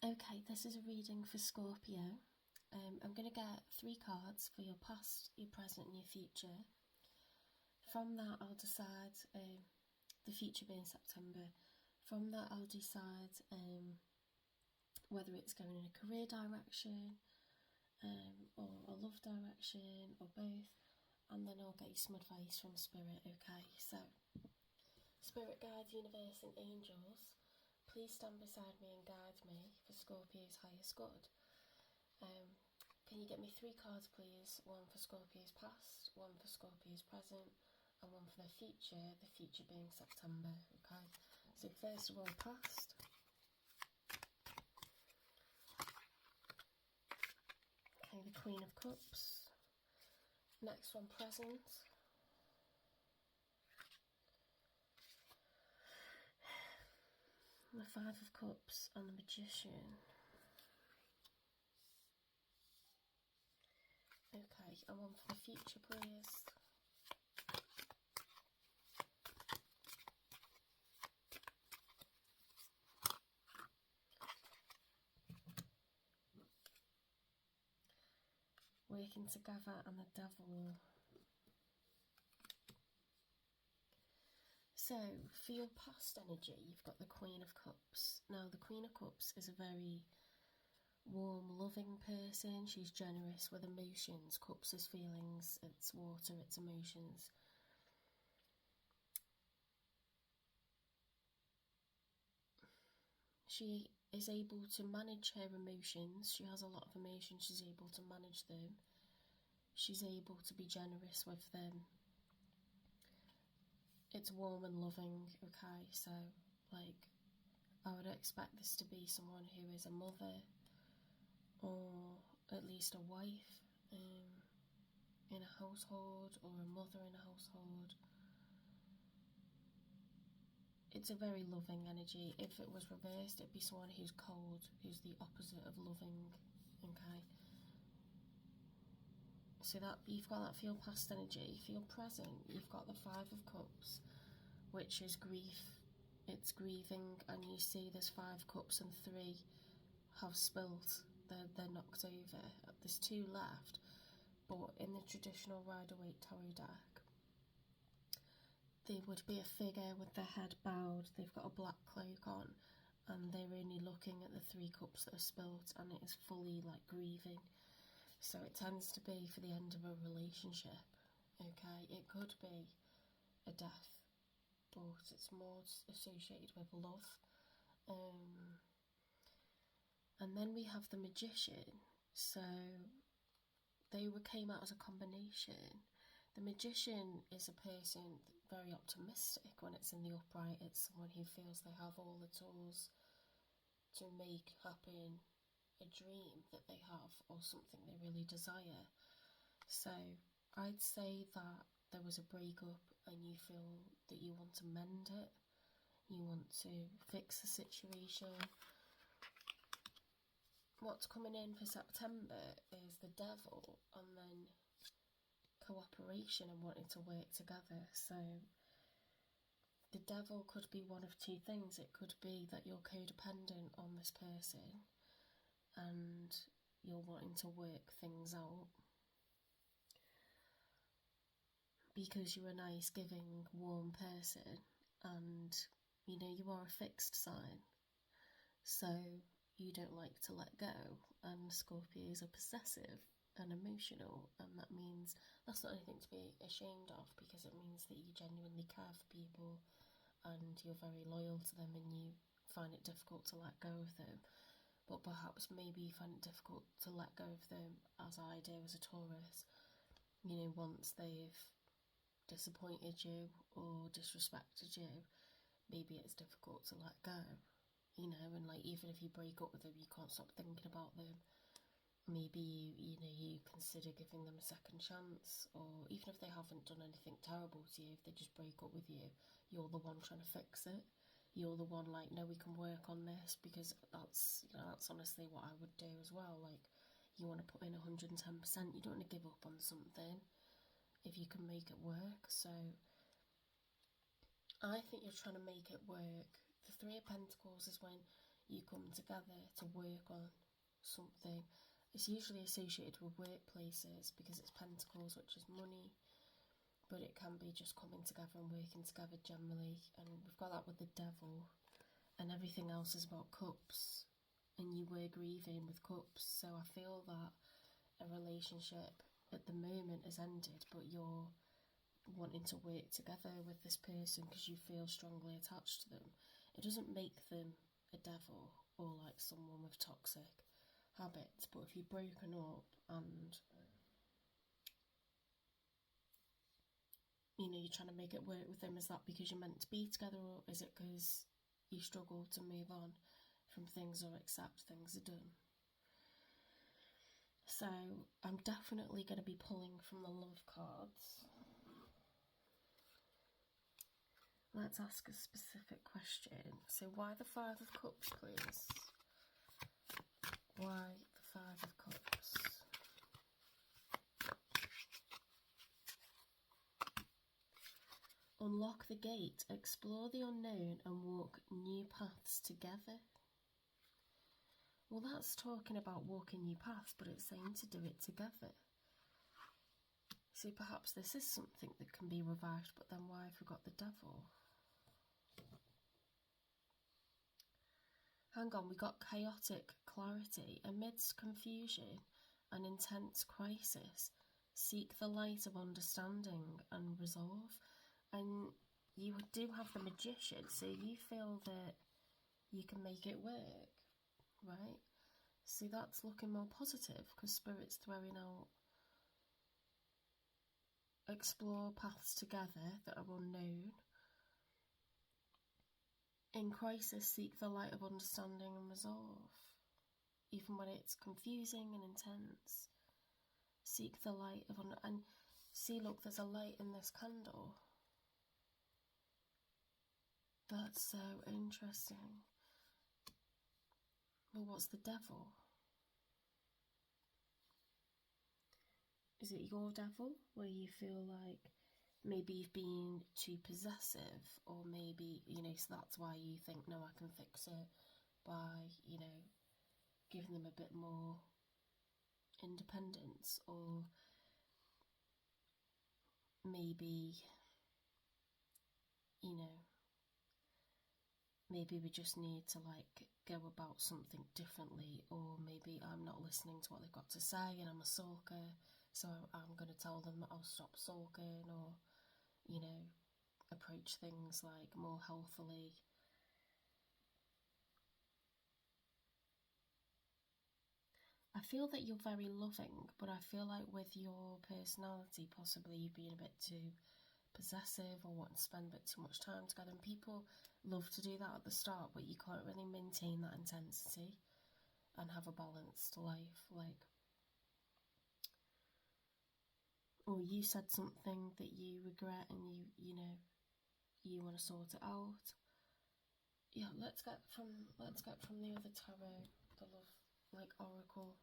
Okay, this is a reading for Scorpio. I'm going to get 3 cards for your past, your present, and your future. From that, I'll decide, the future being September, from that I'll decide whether it's going in a career direction, or a love direction, or both, and then I'll get you some advice from Spirit, okay? So, Spirit Guides, Universe and Angels, please stand beside me and guide me for Scorpio's highest good. Can you get me 3 cards, please? 1 for Scorpio's past, 1 for Scorpio's present, and 1 for their future, the future being September, okay? So first of all, past. Okay, the Queen of Cups. Next one, present. The 5 of Cups and the Magician. Okay, and 1 for the future, please. Working together and the Devil. So, for your past energy, you've got the Queen of Cups. Now, the Queen of Cups is a very warm, loving person. She's generous with emotions. Cups is feelings, it's water, it's emotions. She is able to manage her emotions. She has a lot of emotions, she's able to manage them. She's able to be generous with them. It's warm and loving, okay? So, like, I would expect this to be someone who is a mother, or at least a wife in a household, or a mother in a household. It's a very loving energy. If it was reversed, it'd be someone who's cold, who's the opposite of loving, okay? So that you've got that for your past energy. For your present, you've got the 5 of Cups, which is grief. It's grieving, and you see there's 5 cups and 3 have spilt. They're knocked over. There's 2 left, but in the traditional Rider-Waite Tarot deck, there would be a figure with their head bowed. They've got a black cloak on, and they're only looking at the 3 cups that are spilt, and it is fully like grieving. So it tends to be for the end of a relationship. Okay, it could be a death, but it's more associated with love. And then we have the Magician. So they came out as a combination. The Magician is a person very optimistic when it's in the upright. It's someone who feels they have all the tools to make happen a dream that they have, or something they really desire. So I'd say that there was a breakup and you feel that you want to mend it, you want to fix the situation. What's coming in for September is the Devil, and then cooperation and wanting to work together. So the Devil could be one of 2 things. It could be that you're codependent on this person and you're wanting to work things out because you're a nice, giving, warm person, and you know you are a fixed sign, so you don't like to let go, and Scorpios are possessive and emotional, and that means that's not anything to be ashamed of, because it means that you genuinely care for people and you're very loyal to them and you find it difficult to let go of them. But perhaps maybe you find it difficult to let go of them, as I do as a Taurus, you know, once they've disappointed you or disrespected you. Maybe it's difficult to let go, you know, and like even if you break up with them, you can't stop thinking about them. Maybe you consider giving them a second chance, or even if they haven't done anything terrible to you, if they just break up with you, you're the one trying to fix it. You're the one like, no, we can work on this, because that's honestly what I would do as well. Like, you want to put in 110%. You don't want to give up on something if you can make it work. So I think you're trying to make it work. The 3 of Pentacles is when you come together to work on something. It's usually associated with workplaces because it's pentacles, which is money, but it can be just coming together and working together generally. And we've got that with the devil, and everything else is about cups, and you were grieving with cups. So I feel that a relationship at the moment has ended, but you're wanting to work together with this person because you feel strongly attached to them. It doesn't make them a devil or like someone with toxic habits, but if you've broken up and you're trying to make it work with them, is that because you're meant to be together, or is it because you struggle to move on from things or accept things are done? So I'm definitely going to be pulling from the love cards. Let's ask a specific question. So why the Five of Cups, please? Why the Five of Cups? Unlock the gate, explore the unknown and walk new paths together. Well, that's talking about walking new paths, but it's saying to do it together. So perhaps this is something that can be revived, but then why have we got the devil? Hang on, we got chaotic clarity. Amidst confusion and intense crisis, seek the light of understanding and resolve. And you do have the Magician, so you feel that you can make it work, right? So that's looking more positive because Spirit's throwing out explore paths together that are unknown. In crisis, seek the light of understanding and resolve. Even when it's confusing and intense, seek the light of and see, look, there's a light in this candle. That's so interesting. Well, what's the devil? Is it your devil, where you feel like maybe you've been too possessive, or maybe, so that's why you think, no, I can fix it by, giving them a bit more independence, or maybe, maybe we just need to go about something differently, or maybe I'm not listening to what they've got to say and I'm a sulker, so I'm going to tell them that I'll stop sulking, or approach things more healthily. I feel that you're very loving, but I feel like with your personality, possibly you've been a bit too possessive or want to spend a bit too much time together. And people love to do that at the start, but you can't really maintain that intensity and have a balanced life. Or you said something that you regret and you want to sort it out. Yeah, let's get from the other tarot, the love oracle.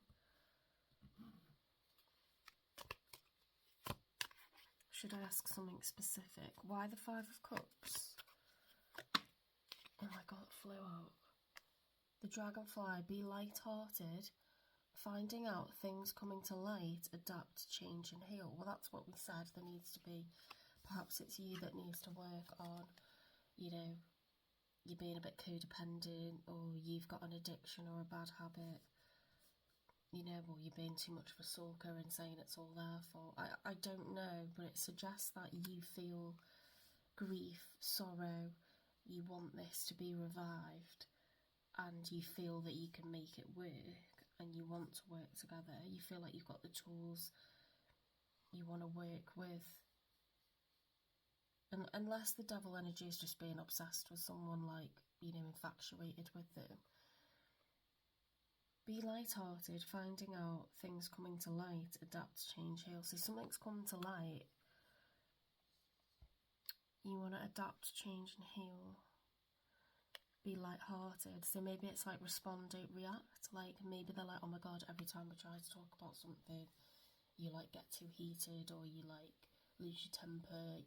Should I ask something specific? Why the Five of Cups? Oh my god, it flew out. The dragonfly, be light-hearted, finding out things coming to light, adapt, change and heal. Well, that's what we said. There needs to be, perhaps it's you that needs to work on, you're being a bit codependent, or you've got an addiction or a bad habit, or you're being too much of a sulker and saying it's all their fault. I don't know, but it suggests that you feel grief, sorrow, you want this to be revived, and you feel that you can make it work, and you want to work together. You feel like you've got the tools you want to work with. And unless the devil energy is just being obsessed with someone, infatuated with them. Be light-hearted, finding out things coming to light, adapt, change, heal. So something's come to light. You want to adapt, change and heal. Be light-hearted. So maybe it's respond, don't react. Maybe they're like, oh my god, every time we try to talk about something, you get too heated, or you lose your temper,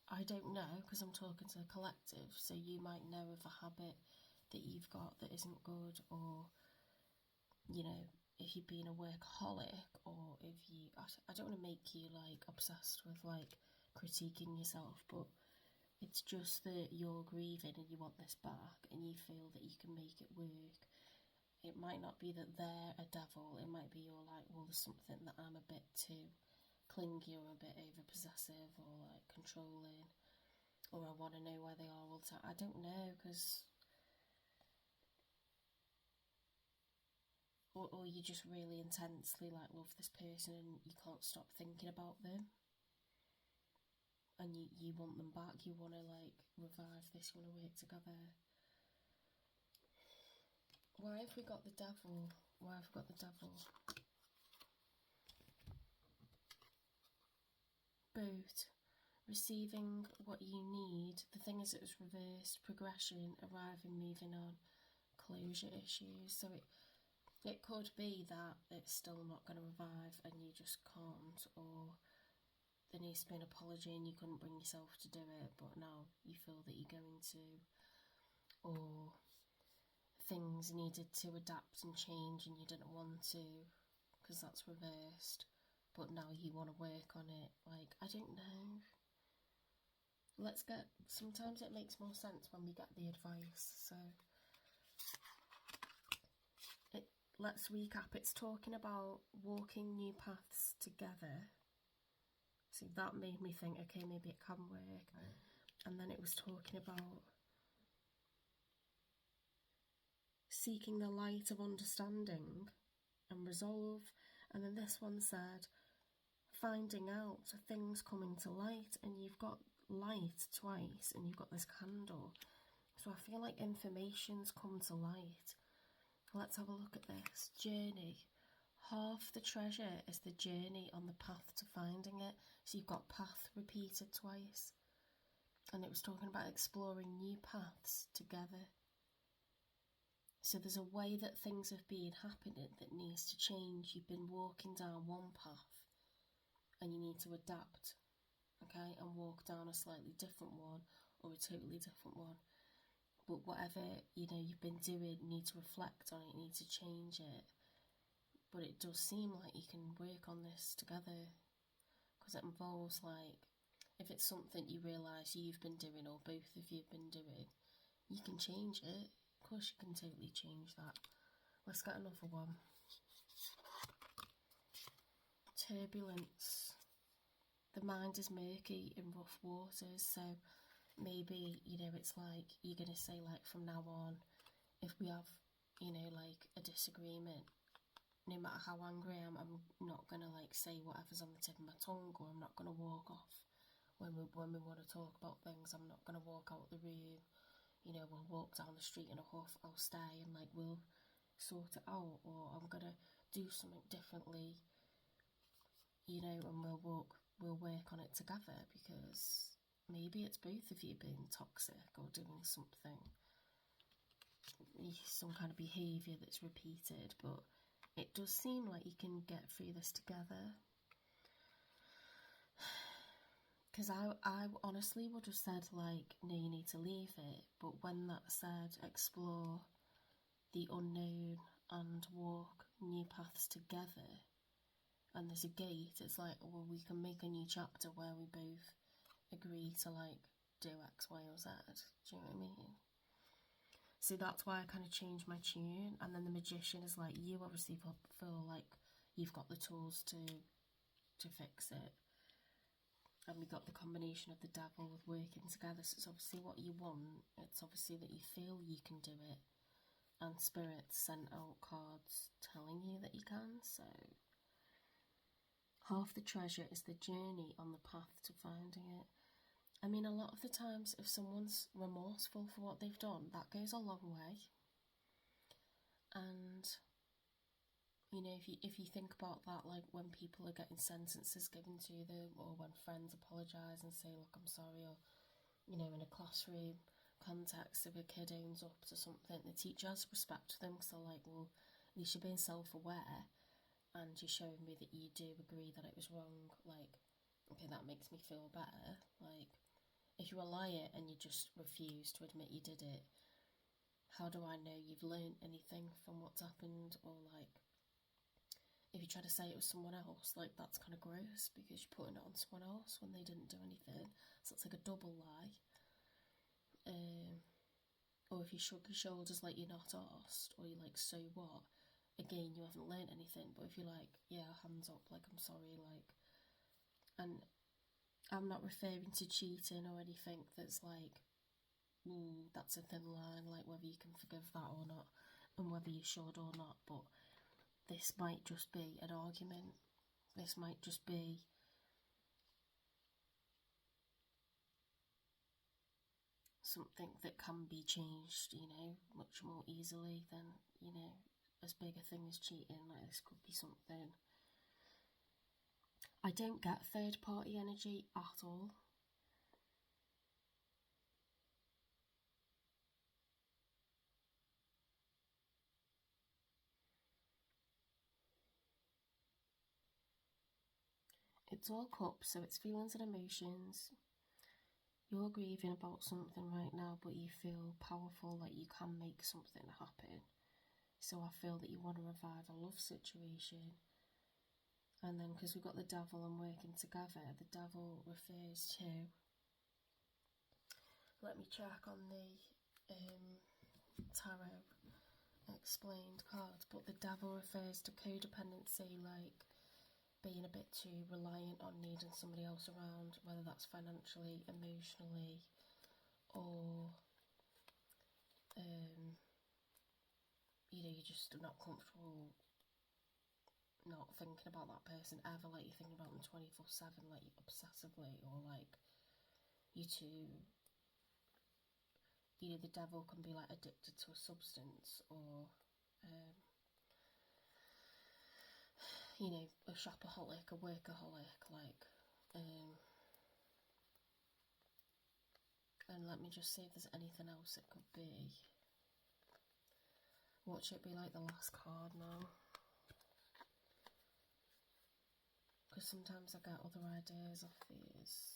I don't know, because I'm talking to a collective, so you might know of a habit that you've got that isn't good, or, you know, if you've been a workaholic, or if you, I don't want to make you like obsessed with like critiquing yourself, but it's just that you're grieving and you want this back and you feel that you can make it work. It might not be that they're a devil, it might be you're like, well, there's something that I'm a bit too clingy or a bit over possessive or like controlling, or I want to know where they are all the time. I don't know, because or you just really intensely like love this person and you can't stop thinking about them, and you want them back, you want to like revive this, you want to work together. Why have we got the devil? Why have we got the devil? Boat. Receiving what you need. The thing is, it was reversed. Progression, arriving, moving on. Closure issues. So it could be that it's still not going to revive and you just can't, or there needs to be an apology and you couldn't bring yourself to do it, but now you feel that you're going to, or things needed to adapt and change and you didn't want to because that's reversed, but now you want to work on it. Like, I don't know. Sometimes it makes more sense when we get the advice. So let's recap. It's talking about walking new paths together. So that made me think, okay, maybe it can work. And then it was talking about seeking the light of understanding and resolve. And then this one said, finding out things coming to light, and you've got light twice and you've got this candle. So I feel like information's come to light. Let's have a look at this. Journey. Half the treasure is the journey on the path to finding it. So you've got path repeated twice. And it was talking about exploring new paths together. So there's a way that things have been happening that needs to change. You've been walking down one path and you need to adapt, okay, and walk down a slightly different one or a totally different one. But whatever, you've been doing, you need to reflect on it, you need to change it. But it does seem like you can work on this together, because it involves, like, if it's something you realise you've been doing or both of you have been doing, you can change it. Of course you can totally change that. Let's get another one. Turbulence. The mind is murky in rough waters, so maybe, it's like you're going to say, like, from now on, if we have, like, a disagreement, no matter how angry I am, I'm not going to, like, say whatever's on the tip of my tongue, or I'm not going to walk off when we want to talk about things. I'm not going to walk out the room, we'll walk down the street in a huff. I'll stay and, like, we'll sort it out, or I'm going to do something differently, and we'll work on it together, because maybe it's both of you being toxic or doing something, some kind of behaviour that's repeated, but it does seem like you can get through this together. Because I honestly would have said, like, no, you need to leave it, but when that said explore the unknown and walk new paths together, and there's a gate, it's like, well, we can make a new chapter where we both agree to, like, do X, Y, or Z. Do you know what I mean? So that's why I kind of changed my tune. And then the magician is like, you obviously feel like you've got the tools to fix it. And we got the combination of the devil with working together. So it's obviously what you want. It's obviously that you feel you can do it. And Spirit sent out cards telling you that you can. So half the treasure is the journey on the path to finding it. I mean, a lot of the times, if someone's remorseful for what they've done, that goes a long way. And, if you think about that, like when people are getting sentences given to them, or when friends apologise and say, look, I'm sorry, or, in a classroom context, if a kid owns up to something, the teacher has respect for them, because they're like, well, at least you're being self-aware, and you're showing me that you do agree that it was wrong. Like, okay, that makes me feel better. Like, if you're a liar and you just refuse to admit you did it, how do I know you've learned anything from what's happened? Or like, if you try to say it was someone else, like that's kind of gross because you're putting it on someone else when they didn't do anything. So it's like a double lie. Or if you shrug your shoulders like you're not arsed, or you're like, so what? Again, you haven't learned anything. But if you're like, yeah, hands up, like I'm sorry, like, and I'm not referring to cheating or anything that's like, that's a thin line, like whether you can forgive that or not, and whether you should or not. But this might just be an argument. This might just be something that can be changed, you know, much more easily than, you know, as big a thing as cheating. Like, this could be something. I don't get third party energy at all. It's all cups, so it's feelings and emotions. You're grieving about something right now, but you feel powerful, like you can make something happen. So I feel that you want to revive a love situation. And then, because we've got the devil and working together, the devil refers to... Let me check on the tarot explained cards, but the devil refers to codependency, like being a bit too reliant on needing somebody else around, whether that's financially, emotionally, or you know, you're just not comfortable not thinking about that person ever, like you're thinking about them 24/7, like obsessively, or like you two, you know, the devil can be like addicted to a substance, or you know, a shopaholic, a workaholic, like, and let me just see if there's anything else it could be. What should it be like the last card now? Because sometimes I get other ideas off these.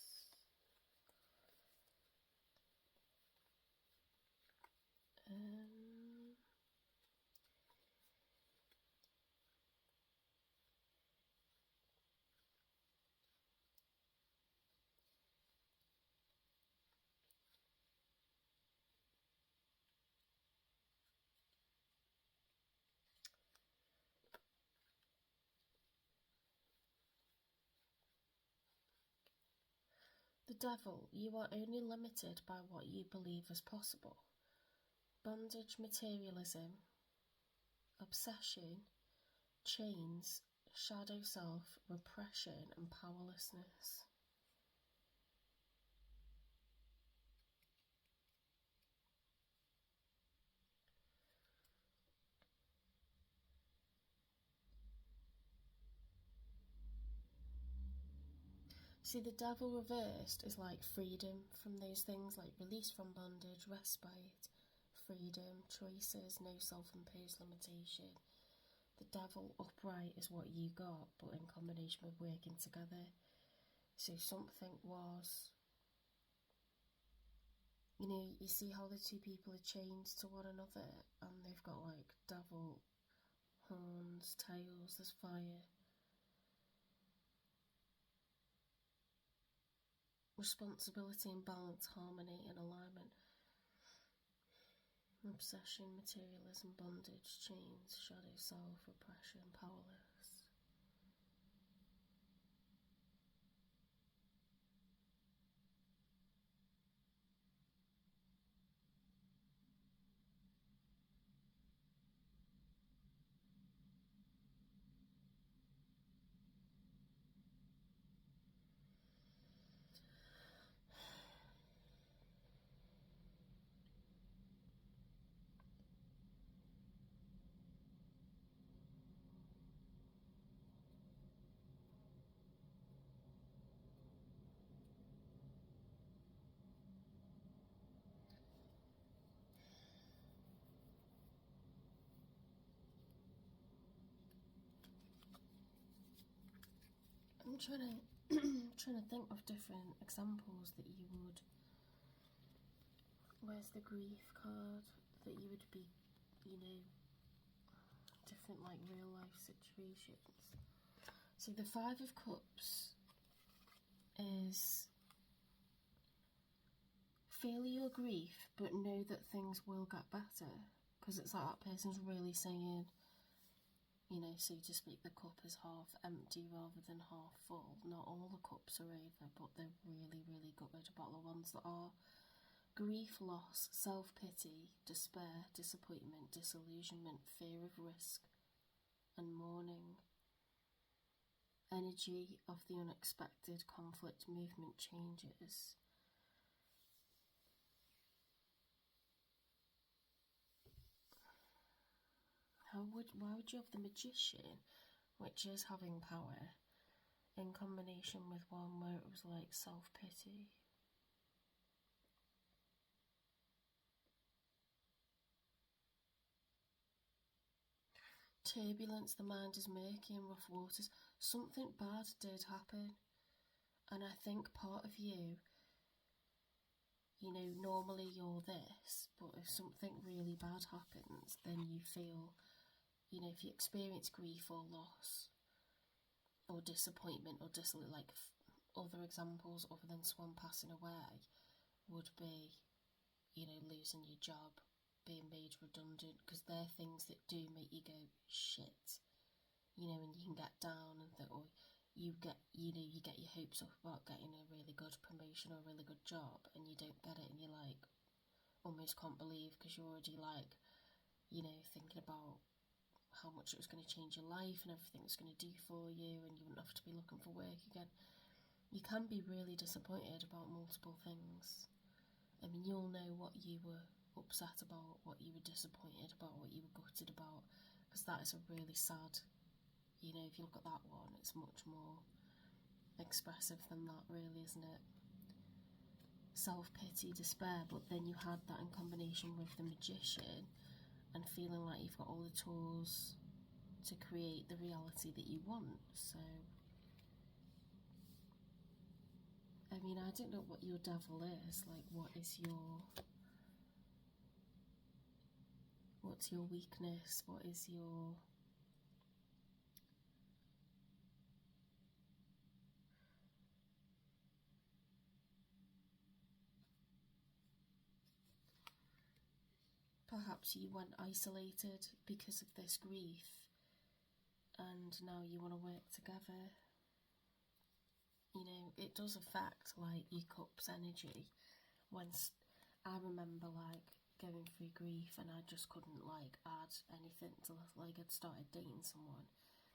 The devil, you are only limited by what you believe is possible. Bondage, materialism, obsession, chains, shadow self, repression, and powerlessness. See, the devil reversed is like freedom from those things, like release from bondage, respite, freedom, choices, no self-imposed limitation. The devil upright is what you got, but in combination with working together. So something was, you know, you see how the two people are chained to one another, and they've got like devil horns, tails, there's fire. Responsibility and balance, harmony and alignment. Obsession, materialism, bondage, chains, shadow self, repression, powerless. I'm trying to think of different examples that you would. Where's the grief card? that you would be, you know, different like real life situations. So the Five of Cups is feel your grief, but know that things will get better. Because it's like that person's really saying, you know, so to speak, the cup is half empty rather than half full. Not all the cups are over, but they're really, really gutted about the ones that are. Grief, loss, self-pity, despair, disappointment, disillusionment, fear of risk, and mourning. Energy of the unexpected, conflict, movement, changes. Why would you have the Magician, which is having power, in combination with one where it was like self-pity? Turbulence, the mind is murky and rough waters. Something bad did happen, and I think part of you, you know, normally you're this, but if something really bad happens, then you feel, you know, if you experience grief or loss or disappointment or like other examples other than someone passing away would be, you know, losing your job, being made redundant, because they're things that do make you go shit, you know, and you can get down and think, oh, you get your hopes up about getting a really good promotion or a really good job, and you don't get it, and you like almost can't believe, because you're already like, you know, thinking about how much it was going to change your life and everything it's going to do for you, and you wouldn't have to be looking for work again. You can be really disappointed about multiple things. I mean, you'll know what you were upset about, what you were disappointed about, what you were gutted about, because that is a really sad, you know, if you look at that one, it's much more expressive than that, really, isn't it? Self-pity, despair, but then you had that in combination with the Magician and feeling like you've got all the tools to create the reality that you want. So, I mean, I don't know what your devil is, like what's your weakness, what is your... Perhaps you went isolated because of this grief, and now you want to work together. You know, it does affect like your cup's energy. I remember like going through grief and I just couldn't like add anything to, like, I'd started dating someone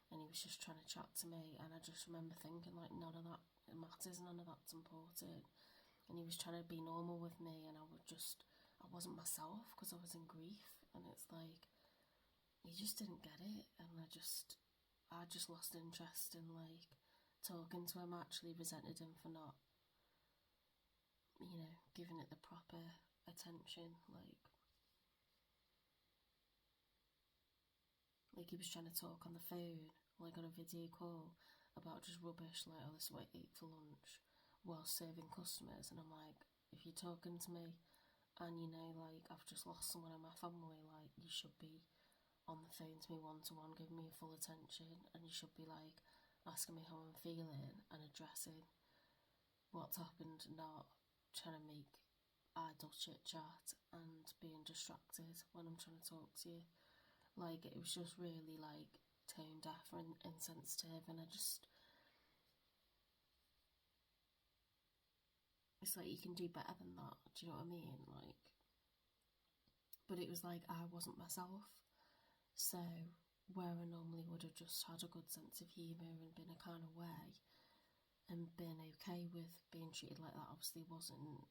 and he was just trying to chat to me, and I just remember thinking like none of that matters, none of that's important, and he was trying to be normal with me, and I wasn't myself because I was in grief, and it's like he just didn't get it, and I just lost interest in like talking to him. I actually resented him for not, you know, giving it the proper attention, like he was trying to talk on the phone, like on a video call, about just rubbish, like, oh, this is what I ate for lunch, while serving customers, and I'm like, if you're talking to me and, you know, like, I've just lost someone in my family, like, you should be on the phone to me one-to-one, giving me full attention, and you should be, like, asking me how I'm feeling and addressing what's happened, not trying to make idle chit-chat and being distracted when I'm trying to talk to you. Like, it was just really, like, tone deaf and insensitive, and it's like, you can do better than that, do you know what I mean? Like, but it was like, I wasn't myself, so where I normally would have just had a good sense of humour and been a kind of way, and been okay with being treated like that, obviously wasn't,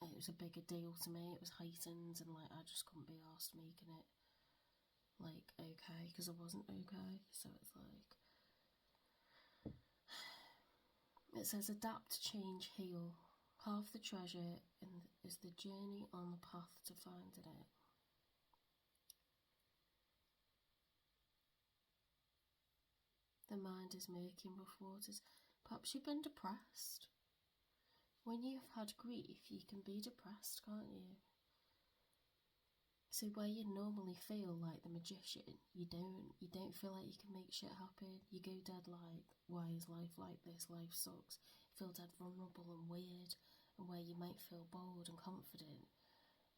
it was a bigger deal to me, it was heightened, and like, I just couldn't be arsed making it like okay, because I wasn't okay. So it's like, it says adapt, change, heal. Half the treasure is the journey on the path to finding it. The mind is murky and rough waters. Perhaps you've been depressed. When you've had grief, you can be depressed, can't you? So where you normally feel like the magician, you don't feel like you can make shit happen. You go dead like, why is life like this? Life sucks. You feel dead vulnerable and weird. And where you might feel bold and confident,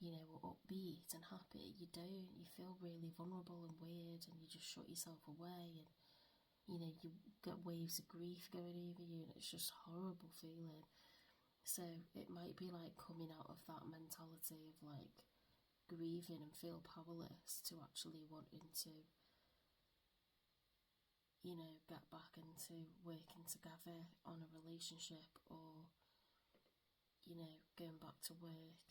you know, or upbeat and happy, you don't. You feel really vulnerable and weird, and you just shut yourself away, and you know, you get waves of grief going over you, and it's just a horrible feeling. So it might be like coming out of that mentality of like grieving and feel powerless to actually wanting to, you know, get back into working together on a relationship, or, you know, going back to work.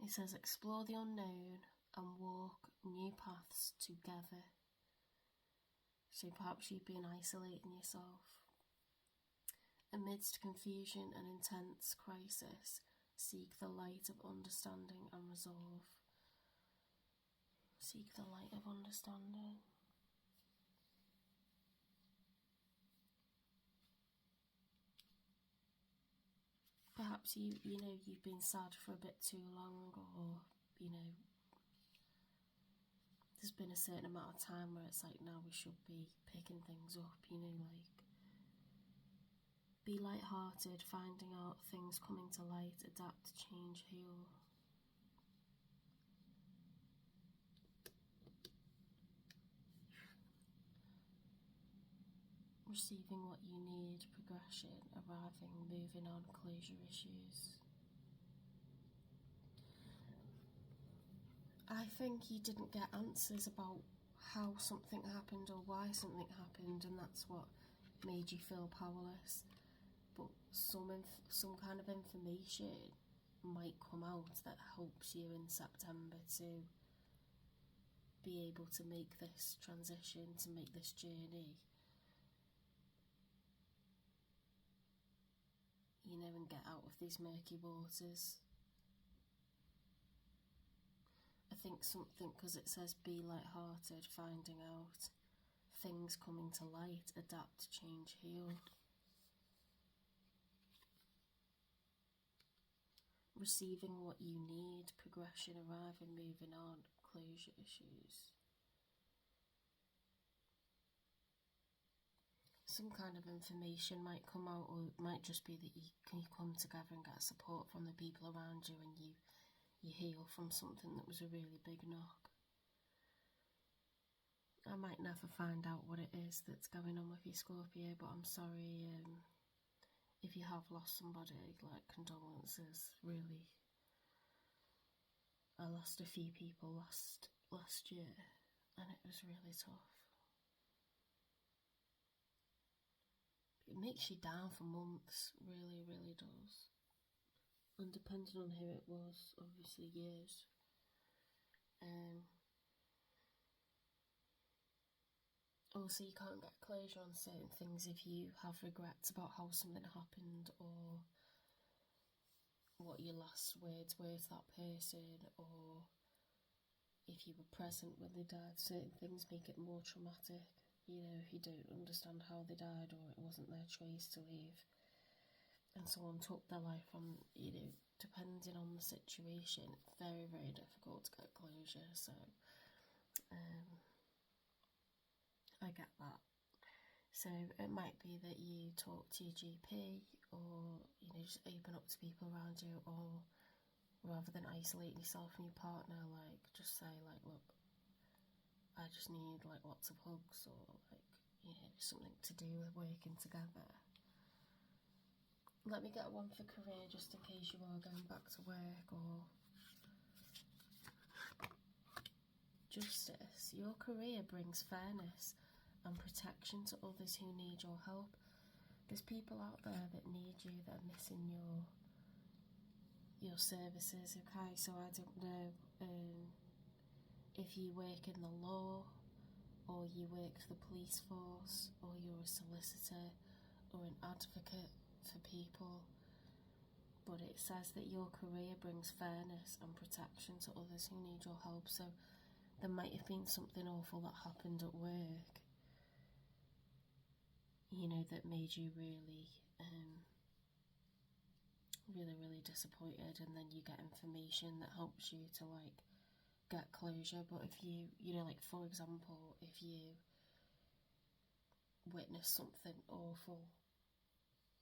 It says explore the unknown and walk new paths together. So perhaps you've been isolating yourself. Amidst confusion and intense crisis, seek the light of understanding and resolve. Seek the light of understanding. Perhaps you know, you've been sad for a bit too long, or, you know, there's been a certain amount of time where it's like, now we should be picking things up, you know, like, be light-hearted, finding out things coming to light, adapt, change, heal. Receiving what you need, progression, arriving, moving on, closure issues. I think you didn't get answers about how something happened or why something happened, and that's what made you feel powerless. But some kind of information might come out that helps you in September to be able to make this transition, to make this journey, you know, and get out of these murky waters. I think something, because it says be light-hearted, finding out things coming to light, adapt, change, heal. Receiving what you need, progression, arriving, moving on, closure issues. Some kind of information might come out, or it might just be that you can come together and get support from the people around you, and you heal from something that was a really big knock. I might never find out what it is that's going on with you, Scorpio, but I'm sorry if you have lost somebody. Like, condolences, really. I lost a few people last year, and it was really tough. It makes you down for months, really, really does. And depending on who it was, obviously years. Also, you can't get closure on certain things if you have regrets about how something happened, or what your last words were to that person, or if you were present when they died. Certain things make it more traumatic, you know, if you don't understand how they died, or it wasn't their choice to leave and someone took their life on, you know, depending on the situation, it's very, very difficult to get closure. So I get that. So it might be that you talk to your GP, or, you know, just open up to people around you, or rather than isolating yourself from your partner, like, just say, like, look, I just need, like, lots of hugs, or, like, you know, something to do with working together. Let me get one for career, just in case you are going back to work. Or justice. Your career brings fairness and protection to others who need your help. There's people out there that need you, that are missing your services, okay? So I don't know if you work in the law, or you work for the police force, or you're a solicitor or an advocate for people, but it says that your career brings fairness and protection to others who need your help. So there might have been something awful that happened at work, you know, that made you really really, really disappointed, and then you get information that helps you to like get closure. But if you know, like for example, if you witness something awful,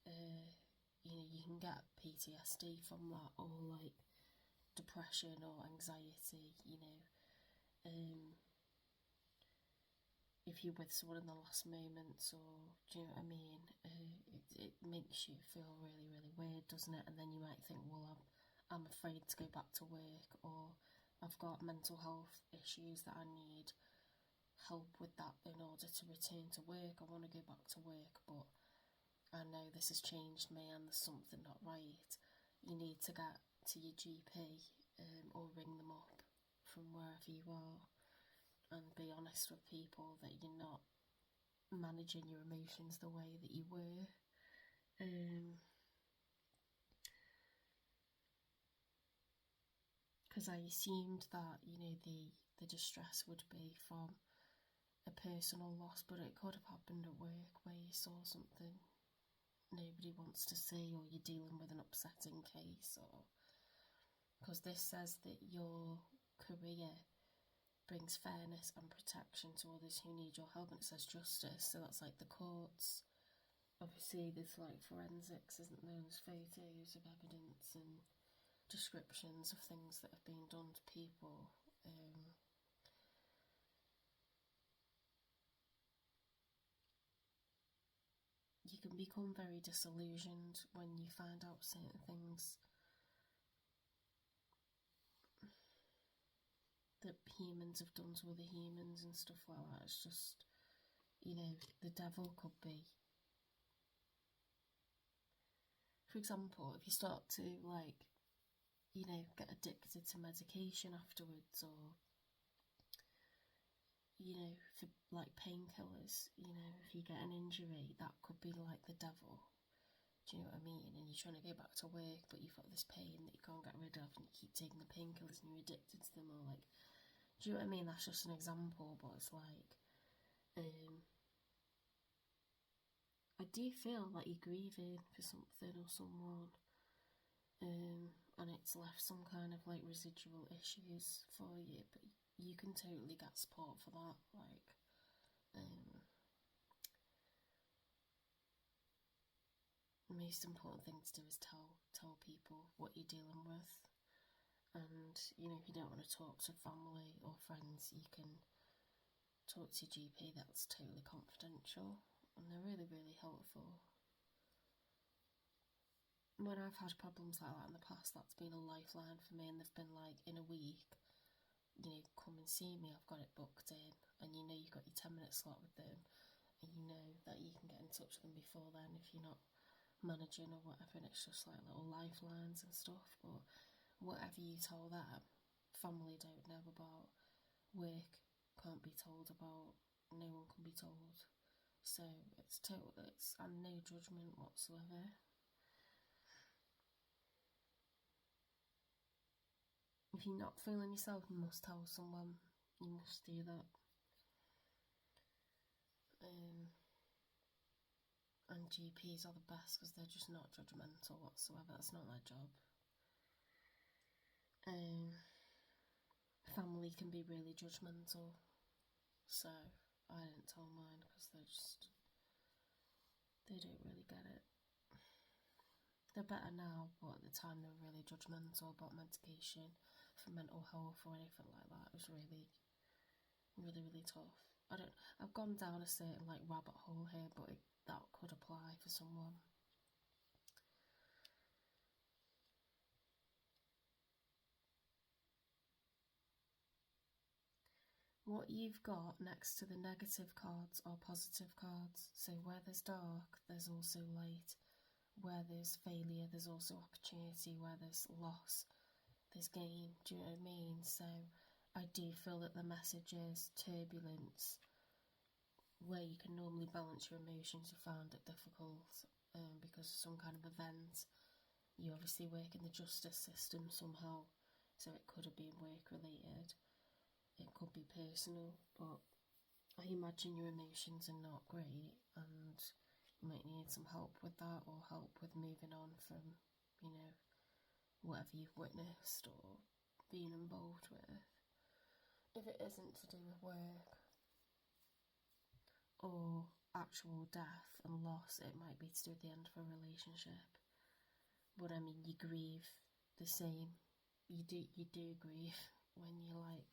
you know, you can get PTSD from that, or like depression or anxiety, you know. If you're with someone in the last moments, or do you know what I mean? It makes you feel really, really weird, doesn't it? And then you might think, well, I'm afraid to go back to work, or I've got mental health issues that I need help with that in order to return to work. I want to go back to work, but I know this has changed me and there's something not right. You need to get to your GP, or ring them up from wherever you are, and be honest with people that you're not managing your emotions the way that you were. Because I assumed that, you know, the distress would be from a personal loss, but it could have happened at work where you saw something nobody wants to see, or you're dealing with an upsetting case, or because this says that your career brings fairness and protection to others who need your help, and it says justice, so that's like the courts. Obviously there's like forensics, isn't there? There's photos of evidence and descriptions of things that have been done to people. You can become very disillusioned when you find out certain things that humans have done to other humans and stuff like that. It's just, you know, the devil could be. For example, if you start to, like, you know, get addicted to medication afterwards, or, you know, for like painkillers, you know, if you get an injury, that could be like the devil. Do you know what I mean? And you're trying to go back to work, but you've got this pain that you can't get rid of, and you keep taking the painkillers and you're addicted to them, or like, do you know what I mean? That's just an example, but it's like, I do feel like you're grieving for something or someone, and it's left some kind of like residual issues for you, but you can totally get support for that. Like, the most important thing to do is tell people what you're dealing with. And, you know, if you don't want to talk to family or friends, you can talk to your GP. That's totally confidential, and they're really, really helpful. When I've had problems like that in the past, that's been a lifeline for me, and they've been like, in a week, you know, come and see me, I've got it booked in, and you know you've got your 10-minute slot with them, and you know that you can get in touch with them before then if you're not managing or whatever, and it's just like little lifelines and stuff. But whatever you tell them, family don't know about, work can't be told about, no one can be told. So it's and no judgment whatsoever. If you're not feeling yourself, you must tell someone. You must do that. And GPs are the best because they're just not judgmental whatsoever. That's not their job. Family can be really judgmental, so I didn't tell mine because they don't really get it. They're better now, but at the time they were really judgmental about medication for mental health or anything like that. It was really, really, really tough. I've gone down a certain like rabbit hole here, but that could apply for someone. What you've got next to the negative cards are positive cards. So where there's dark, there's also light. Where there's failure, there's also opportunity. Where there's loss, there's gain. Do you know what I mean? So I do feel that the message is turbulence, where you can normally balance your emotions, you found it difficult because of some kind of event. You obviously work in the justice system somehow, so it could have been work related, it could be personal, but I imagine your emotions are not great, and you might need some help with that, or help with moving on from, you know, whatever you've witnessed or been involved with. If it isn't to do with work or actual death and loss, it might be to do with the end of a relationship. But I mean, you grieve the same. You do grieve when you like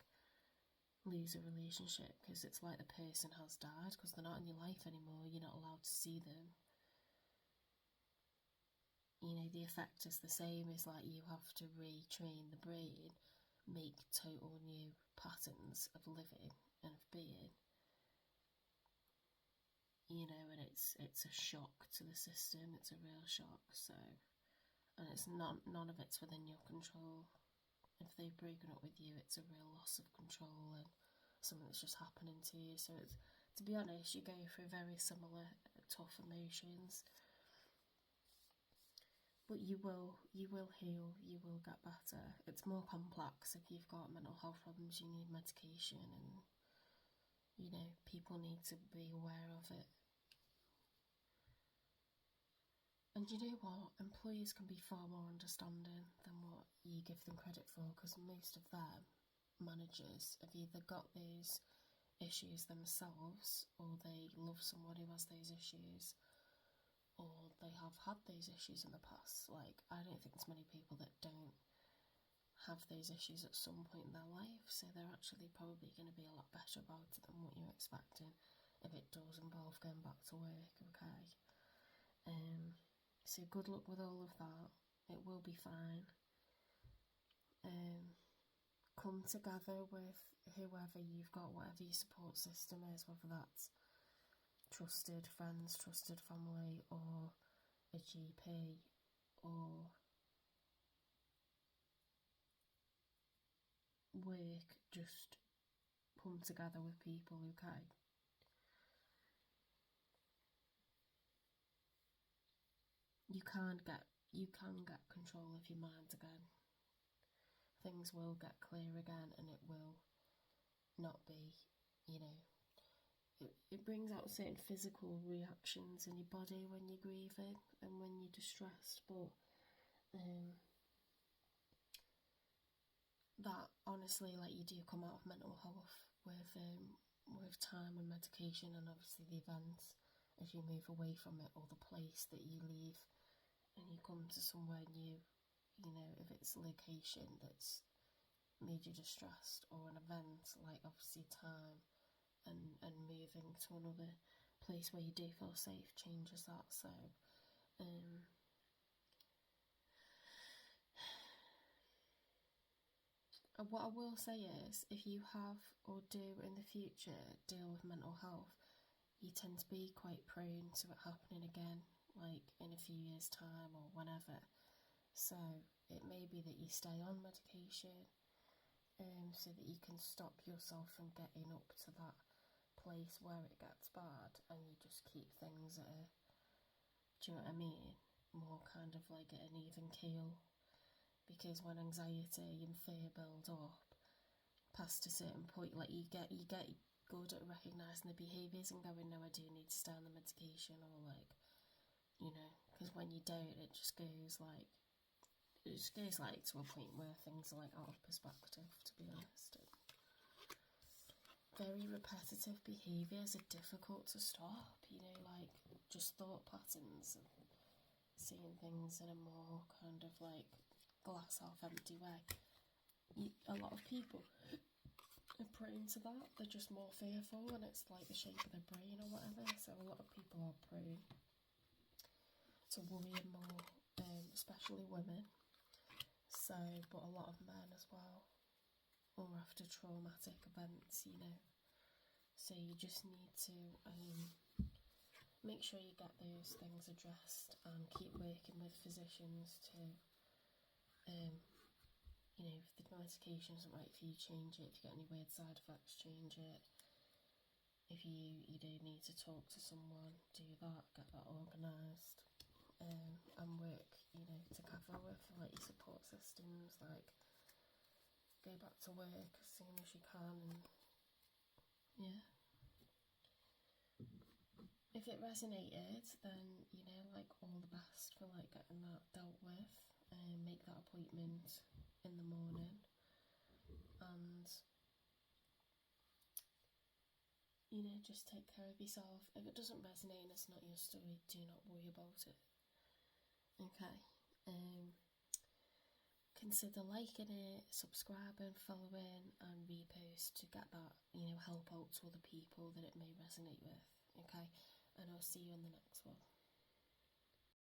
lose a relationship, because it's like the person has died, because they're not in your life anymore. You're not allowed to see them. You know, the effect is the same. It's like you have to retrain the brain, make total new patterns of living and of being. You know, and it's a shock to the system. It's a real shock. So, and it's none of it's within your control. If they've broken up with you, it's a real loss of control and something that's just happening to you. So it's, to be honest, you go through very similar tough emotions, but you will heal. You will get better. It's more complex. If you've got mental health problems, you need medication, and you know, people need to be aware of it. And you know what? Employers can be far more understanding than what you give them credit for, because most of them, managers, have either got those issues themselves, or they love someone who has those issues, or they have had those issues in the past. Like, I don't think there's many people that don't have those issues at some point in their life, so they're actually probably going to be a lot better about it than what you're expecting if it does involve going back to work, okay? So good luck with all of that. It will be fine. Come together with whoever you've got, whatever your support system is, whether that's trusted friends, trusted family, or a GP, or work. Just come together with people, okay? You can get control of your mind again. Things will get clear again, and it will not be, you know, it brings out certain physical reactions in your body when you're grieving and when you're distressed, but that honestly, like, you do come out of mental health with time and medication, and obviously the events as you move away from it, or the place that you leave and you come to somewhere new. You know, if it's a location that's made you distressed, or an event, like obviously time and moving to another place where you do feel safe changes that. So what I will say is, if you have or do in the future deal with mental health, you tend to be quite prone to it happening again, like in a few years' time or whenever. So it may be that you stay on medication, so that you can stop yourself from getting up to that place where it gets bad, and you just keep things at a, do you know what I mean, more kind of like at an even keel. Because when anxiety and fear build up past a certain point, like you get good at recognising the behaviours and going, no, I do need to stay on the medication, or like, you know, because when you don't, it just goes like to a point where things are like out of perspective, to be honest. Very repetitive behaviours are difficult to stop, you know, like just thought patterns and seeing things in a more kind of like glass half empty way. A lot of people are prone to that. They're just more fearful, and it's like the shape of their brain or whatever. So a lot of people are prone to worrying more, especially women. So, but a lot of men as well, or after traumatic events, you know. So you just need to make sure you get those things addressed, and keep working with physicians to, you know, if the medication isn't right for you, change it. If you get any weird side effects, change it. If you do need to talk to someone, do that, get that organised, and work, you know, together with like your support systems, like go back to work as soon as you can, and yeah. If it resonated, then, you know, like, all the best for like getting that dealt with. make that appointment in the morning, and just take care of yourself. If it doesn't resonate and it's not your story, do not worry about it. Okay. Consider liking it, subscribing, following, and repost to get that, help out to other people that it may resonate with. Okay, and I'll see you on the next one.